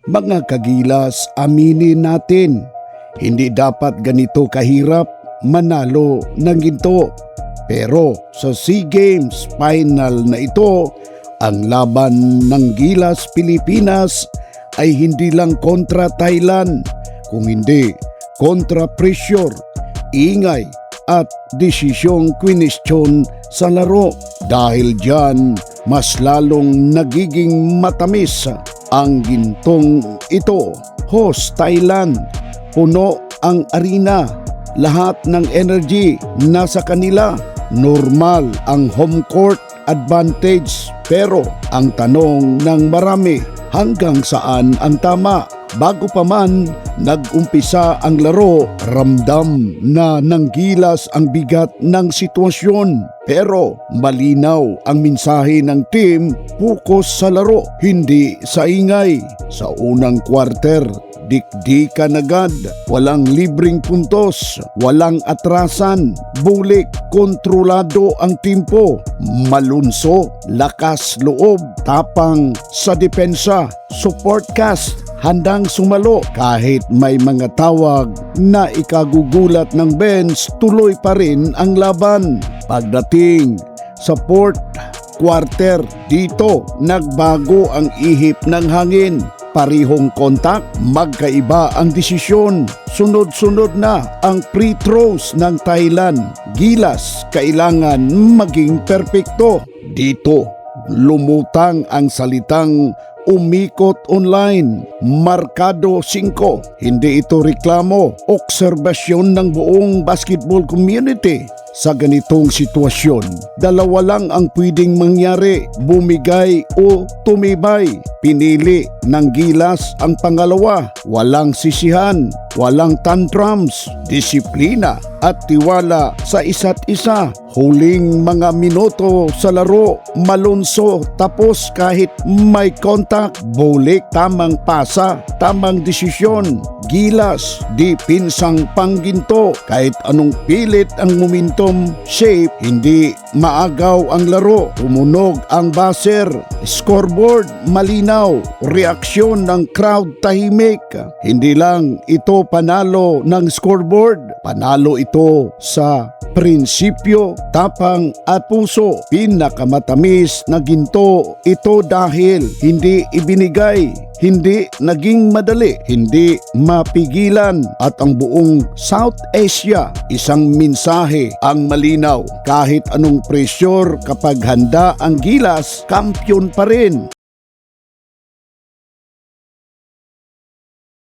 Mga kagilas, aminin natin, hindi dapat ganito kahirap manalo ng ginto. Pero sa SEA Games final na ito, ang laban ng Gilas Pilipinas ay hindi lang kontra Thailand, kung hindi kontra pressure, ingay at desisyong kwinestyon sa laro. Dahil dyan, mas lalong nagiging matamis ang gintong ito. Host Thailand, puno ang arena, lahat ng energy nasa kanila. Normal ang home court advantage, pero ang tanong ng marami, hanggang saan ang tama? Bago pa man nag-umpisa ang laro, ramdam na ng Gilas ang bigat ng sitwasyon. Pero malinaw ang mensahe ng team, focus sa laro, hindi sa ingay. Sa unang quarter, dikdikan agad, walang libreng puntos, walang atrasan, bulik, kontrolado ang tempo, malunso, lakas loob, tapang sa depensa, support cast, handang sumalo kahit may mga tawag na ikagugulat ng bench, tuloy pa rin ang laban. Pagdating sa fourth quarter, dito nagbago ang ihip ng hangin. Parihong kontak, magkaiba ang desisyon. Sunod-sunod na ang free throws ng Thailand. Gilas, kailangan maging perpekto. Dito, lumutang ang salitang umikot online. Markado 5. Hindi ito reklamo, obserbasyon ng buong basketball community. Sa ganitong sitwasyon, dalawa lang ang pwedeng mangyari, bumigay o tumibay. Pinili ng Gilas ang pangalawa, walang sisihan, walang tantrums, disiplina at tiwala sa isa't isa. Huling mga minuto sa laro, malunso, tapos kahit may kontak, bulik, tamang pasa, tamang desisyon. Gilas, di pinsang pangginto, kahit anong pilit ang momentum shape, hindi maagaw ang laro. Tumunog ang buzzer, scoreboard malinaw, reaksyon ng crowd tahimik. Hindi lang ito panalo ng scoreboard, panalo ito sa prinsipyo, tapang at puso. Pinakamatamis na ginto ito dahil hindi ibinigay, hindi naging madali, hindi mapigilan, at ang buong South Asia, isang mensahe ang malinaw. Kahit anong pressure, kapag handa ang Gilas, kampiyon pa rin.